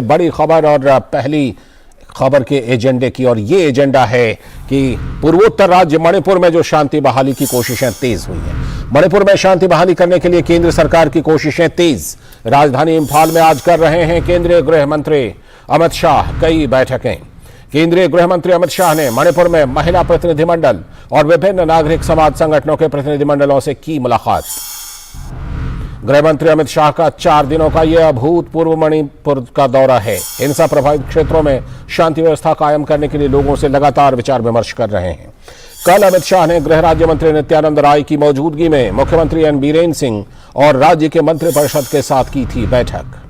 बड़ी खबर और पहली खबर के एजेंडे की, और ये एजेंडा है कि पूर्वोत्तर राज्य मणिपुर में जो शांति बहाली की कोशिशें तेज हुई हैं। मणिपुर में शांति बहाली करने के लिए केंद्र सरकार की कोशिशें तेज। राजधानी इंफाल में आज कर रहे हैं केंद्रीय गृह मंत्री अमित शाह कई बैठकें। केंद्रीय गृह मंत्री अमित शाह ने मणिपुर में महिला प्रतिनिधिमंडल और विभिन्न नागरिक समाज संगठनों के प्रतिनिधिमंडलों से की मुलाकात। गृह मंत्री अमित शाह का 4 दिनों का यह अभूतपूर्व मणिपुर का दौरा है। हिंसा प्रभावित क्षेत्रों में शांति व्यवस्था कायम करने के लिए लोगों से लगातार विचार विमर्श कर रहे हैं। कल अमित शाह ने गृह राज्य मंत्री नित्यानंद राय की मौजूदगी में मुख्यमंत्री एन बीरेन सिंह और राज्य के मंत्रिपरिषद के साथ की थी बैठक।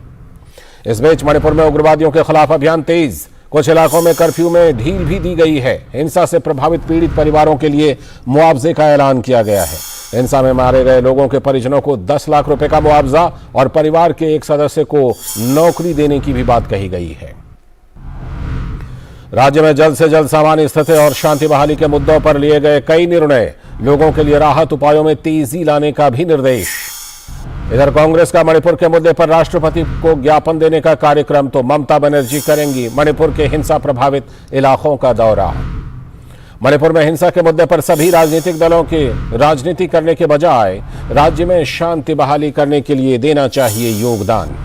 इस बीच मणिपुर में उग्रवादियों के खिलाफ अभियान तेज। कुछ इलाकों में कर्फ्यू में ढील भी दी गई है। हिंसा से प्रभावित पीड़ित परिवारों के लिए मुआवजे का ऐलान किया गया है। हिंसा में मारे गए लोगों के परिजनों को 10 लाख रुपए का मुआवजा और परिवार के एक सदस्य को नौकरी देने की भी बात कही गई है। राज्य में जल्द से जल्द सामान्य स्थिति और शांति बहाली के मुद्दों पर लिए गए कई निर्णय। लोगों के लिए राहत उपायों में तेजी लाने का भी निर्देश। इधर कांग्रेस का मणिपुर के मुद्दे पर राष्ट्रपति को ज्ञापन देने का कार्यक्रम, तो ममता बनर्जी करेंगी मणिपुर के हिंसा प्रभावित इलाकों का दौरा। मणिपुर में हिंसा के मुद्दे पर सभी राजनीतिक दलों के राजनीति करने के बजाय राज्य में शांति बहाली करने के लिए देना चाहिए योगदान।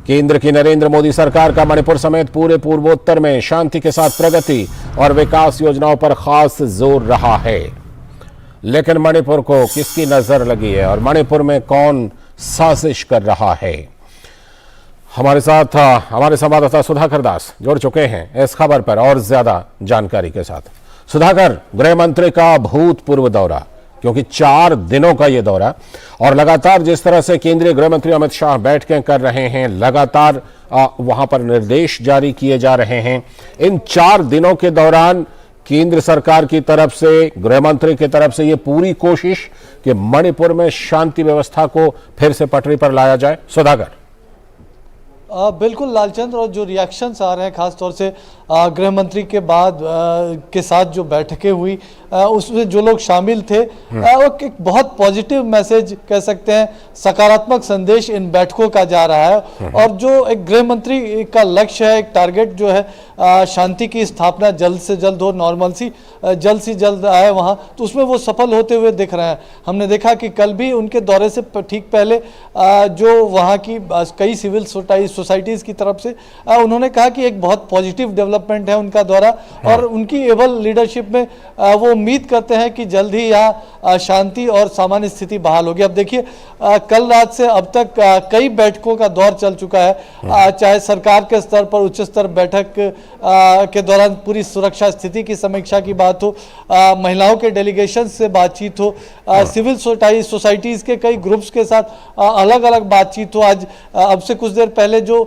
केंद्र की नरेंद्र मोदी सरकार का मणिपुर समेत पूरे पूर्वोत्तर में शांति के साथ प्रगति और विकास योजनाओं पर खास जोर रहा है। लेकिन मणिपुर को किसकी नजर लगी है और मणिपुर में कौन साजिश कर रहा है? हमारे साथ हमारे संवाददाता सुधाकर दास जुड़ चुके हैं इस खबर पर और ज्यादा जानकारी के साथ। सुधाकर, गृह मंत्री का भूतपूर्व दौरा, क्योंकि 4 दिनों का यह दौरा, और लगातार जिस तरह से केंद्रीय गृह मंत्री अमित शाह बैठकें कर रहे हैं, लगातार वहां पर निर्देश जारी किए जा रहे हैं। इन 4 दिनों के दौरान केंद्र सरकार की तरफ से, गृह मंत्री की तरफ से, ये पूरी कोशिश कि मणिपुर में शांति व्यवस्था को फिर से पटरी पर लाया जाए। सुधाकर। बिल्कुल लालचंद, और जो रिएक्शंस आ रहे हैं खास तौर से गृह मंत्री के बाद के साथ जो बैठकें हुई उसमें जो लोग शामिल थे वो एक बहुत पॉजिटिव मैसेज कह सकते हैं, सकारात्मक संदेश इन बैठकों का जा रहा है। और जो एक गृह मंत्री का लक्ष्य है, एक टारगेट जो है शांति की स्थापना जल्द से जल्द हो, नॉर्मलसी जल्द से जल्द आए वहाँ, तो उसमें वो सफल होते हुए दिख रहे हैं। हमने देखा कि कल भी उनके दौरे से ठीक पहले जो वहाँ की कई सिविल सोसाइटीज़ की तरफ से उन्होंने कहा कि एक बहुत पॉजिटिव डेवलपमेंट है उनका दौरा, और उनकी एबल लीडरशिप में वो उम्मीद करते हैं कि जल्द ही यहाँ शांति और सामान्य स्थिति बहाल होगी। अब देखिए कल रात से अब तक कई बैठकों का दौर चल चुका है, चाहे सरकार के स्तर पर उच्च स्तर बैठक के दौरान पूरी सुरक्षा स्थिति की समीक्षा की बात हो, महिलाओं के डेलीगेशन से बातचीत हो, सिविल सोसाइटीज़ के कई ग्रुप्स के साथ अलग अलग बातचीत हो। आज अब से कुछ देर पहले जो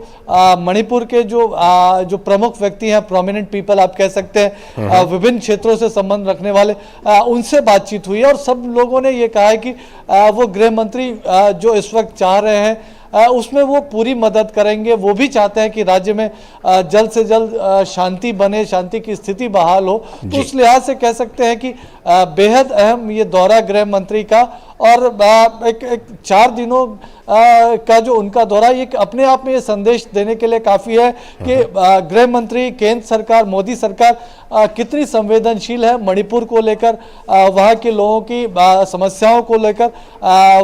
मणिपुर के जो प्रमुख व्यक्ति हैं, प्रोमिनेंट पीपल आप कह सकते हैं, विभिन्न क्षेत्रों से संबंध रखने वाले, उनसे बातचीत हुई है। और सब लोगों ने ये कहा है कि वो गृह मंत्री जो इस वक्त चाह रहे हैं उसमें वो पूरी मदद करेंगे। वो भी चाहते हैं कि राज्य में जल्द से जल्द शांति बने, शांति की स्थिति बहाल हो। तो उस लिहाज से कह सकते हैं कि बेहद अहम ये दौरा गृह मंत्री का, और एक 4 दिनों का जो उनका दौरा, ये अपने आप में ये संदेश देने के लिए काफ़ी है कि गृह मंत्री, केंद्र सरकार, मोदी सरकार कितनी संवेदनशील है मणिपुर को लेकर, वहाँ के लोगों की समस्याओं को लेकर,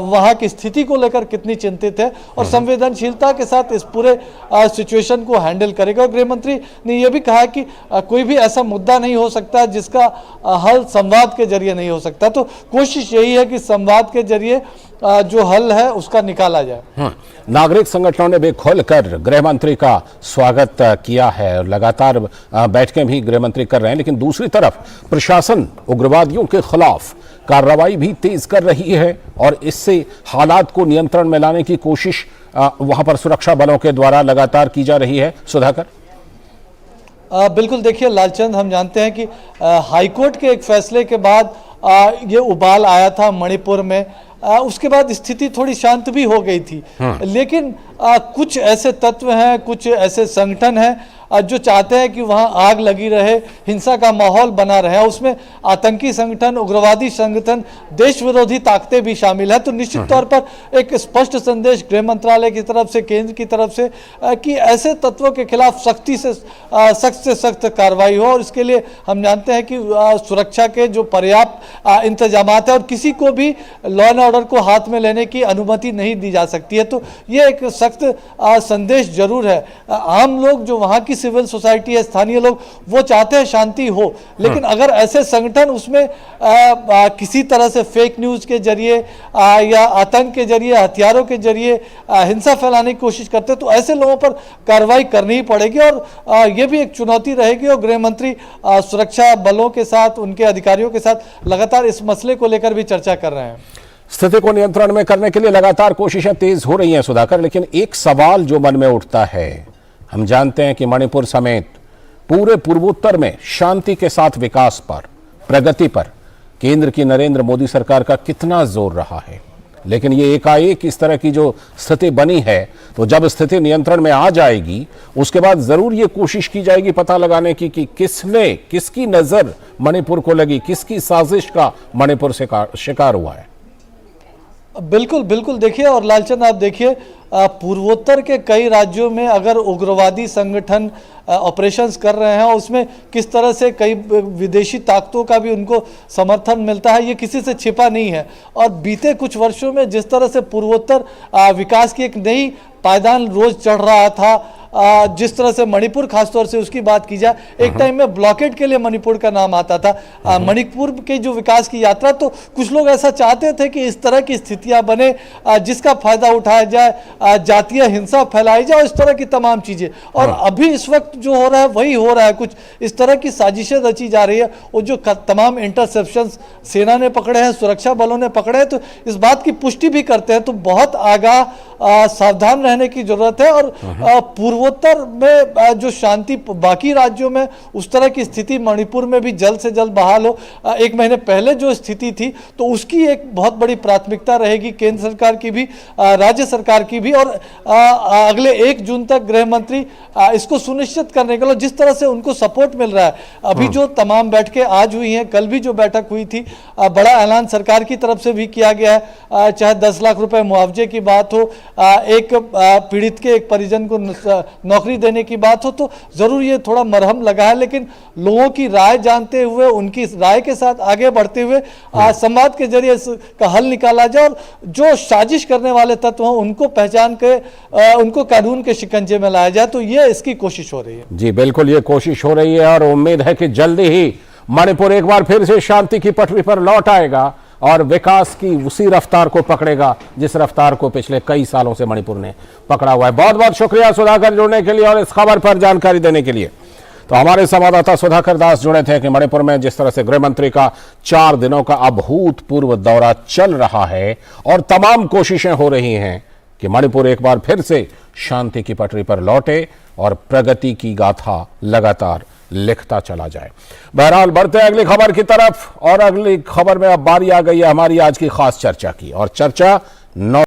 वहाँ की स्थिति को लेकर कितनी चिंतित है, और संवेदनशीलता के साथ इस पूरे सिचुएशन को हैंडल करेगा। और गृह मंत्री ने यह भी कहा कि कोई भी ऐसा मुद्दा नहीं हो सकता जिसका हल संवाद के जरिए नहीं हो सकता। तो कोशिश यही है कि संवाद के जरिए जो हल है उसका निकाला जाए। नागरिक संगठनों ने भी खुलकर गृह मंत्री का स्वागत किया है और लगातार बैठकें भी गृह मंत्री कर रहे हैं। लेकिन दूसरी तरफ प्रशासन उग्रवादियों के खिलाफ कार्रवाई भी तेज कर रही है और इससे हालात को नियंत्रण में लाने की कोशिश वहां पर सुरक्षा बलों के द्वारा लगातार की जा रही है। सुधाकर। बिल्कुल, देखिए लालचंद, हम जानते हैं कि हाईकोर्ट के एक फैसले के बाद ये उबाल आया था मणिपुर में, उसके बाद स्थिति थोड़ी शांत भी हो गई थी। लेकिन कुछ ऐसे तत्व हैं, कुछ ऐसे संगठन हैं जो चाहते हैं कि वहां आग लगी रहे, हिंसा का माहौल बना रहे, उसमें आतंकी संगठन, उग्रवादी संगठन, देश विरोधी ताकतें भी शामिल है। तो निश्चित तौर पर एक स्पष्ट संदेश गृह मंत्रालय की तरफ से, केंद्र की तरफ से कि ऐसे तत्वों के खिलाफ सख्त से सख्त कार्रवाई हो। और इसके लिए हम जानते हैं कि सुरक्षा के जो पर्याप्त इंतजाम है और किसी को भी लॉ एंड ऑर्डर को हाथ में लेने की अनुमति नहीं दी जा सकती है। तो ये एक सख्त संदेश जरूर है। आम लोग जो वहां की सिविल सोसाइटी है, स्थानीय लोग, वो चाहते हैं शांति हो, लेकिन अगर ऐसे संगठन उसमें किसी तरह से फेक न्यूज के जरिए या आतंक के जरिए, हथियारों के जरिए हिंसा फैलाने की कोशिश करते हैं, तो ऐसे लोगों पर कार्रवाई करनी ही पड़ेगी। और ये भी एक चुनौती रहेगी और गृह मंत्री सुरक्षा बलों के साथ, उनके अधिकारियों के साथ लगातार इस मसले को लेकर भी चर्चा कर रहे हैं। स्थिति को नियंत्रण में करने के लिए लगातार कोशिशें तेज हो रही हैं सुधाकर, लेकिन एक सवाल जो मन में उठता है, हम जानते हैं कि मणिपुर समेत पूरे पूर्वोत्तर में शांति के साथ विकास पर, प्रगति पर केंद्र की नरेंद्र मोदी सरकार का कितना जोर रहा है, लेकिन ये एकाएक इस तरह की जो स्थिति बनी है, तो जब स्थिति नियंत्रण में आ जाएगी उसके बाद जरूर ये कोशिश की जाएगी पता लगाने की कि किसकी नजर मणिपुर को लगी, किसकी साजिश का मणिपुर से शिकार हुआ है। बिल्कुल बिल्कुल, देखिए और लालचंद आप देखिए, पूर्वोत्तर के कई राज्यों में अगर उग्रवादी संगठन ऑपरेशंस कर रहे हैं, उसमें किस तरह से कई विदेशी ताकतों का भी उनको समर्थन मिलता है, ये किसी से छिपा नहीं है। और बीते कुछ वर्षों में जिस तरह से पूर्वोत्तर विकास की एक नई पायदान रोज चढ़ रहा था, जिस तरह से मणिपुर खासतौर से उसकी बात की जाए, एक टाइम में ब्लॉकेट के लिए मणिपुर का नाम आता था। मणिपुर के जो विकास की यात्रा, तो कुछ लोग ऐसा चाहते थे कि इस तरह की स्थितियां बने जिसका फायदा उठाया जाए, जातीय हिंसा फैलाई जाए, इस तरह की तमाम चीजें। और अभी इस वक्त जो हो रहा है वही हो रहा है, कुछ इस तरह की साजिशें रची जा रही है। और जो तमाम इंटरसेप्शन सेना ने पकड़े हैं, सुरक्षा बलों ने पकड़े हैं, तो इस बात की पुष्टि भी करते हैं। तो बहुत आगाह सावधान रहने की जरूरत है। और पूर्वोत्तर में जो शांति बाकी राज्यों में, उस तरह की स्थिति मणिपुर में भी जल्द से जल्द बहाल हो। एक महीने पहले जो स्थिति थी, तो उसकी एक बहुत बड़ी प्राथमिकता रहेगी केंद्र सरकार की भी, राज्य सरकार की भी। और अगले 1 जून तक गृह मंत्री इसको सुनिश्चित करने के लिए, जिस तरह से उनको सपोर्ट मिल रहा है, अभी जो तमाम बैठकें आज हुई हैं, कल भी जो बैठक हुई थी, बड़ा ऐलान सरकार की तरफ से भी किया गया है, चाहे 10 लाख रुपए मुआवजे की बात हो, एक पीड़ित के एक परिजन को नौकरी देने की बात हो, तो जरूर ये थोड़ा मरहम लगा है। लेकिन लोगों की राय जानते हुए, उनकी राय के साथ आगे बढ़ते हुए संवाद के जरिए इसका हल निकाला जाए और जो साजिश करने वाले तत्व हैं उनको पहचान के उनको कानून के शिकंजे में लाया जाए। तो ये इसकी कोशिश हो रही है। जी बिल्कुल, ये कोशिश हो रही है और उम्मीद है कि जल्दी ही मणिपुर एक बार फिर से शांति की पटरी पर लौट आएगा और विकास की उसी रफ्तार को पकड़ेगा जिस रफ्तार को पिछले कई सालों से मणिपुर ने पकड़ा हुआ है। बहुत बहुत शुक्रिया सुधाकर जुड़ने के लिए और इस खबर पर जानकारी देने के लिए। तो हमारे संवाददाता सुधाकर दास जुड़े थे कि मणिपुर में जिस तरह से गृह मंत्री का 4 दिनों का अभूतपूर्व दौरा चल रहा है और तमाम कोशिशें हो रही हैं कि मणिपुर एक बार फिर से शांति की पटरी पर लौटे और प्रगति की गाथा लगातार लिखता चला जाए। बहरहाल बढ़ते हैं अगली खबर की तरफ और अगली खबर में अब बारी आ गई है हमारी आज की खास चर्चा की, और चर्चा 9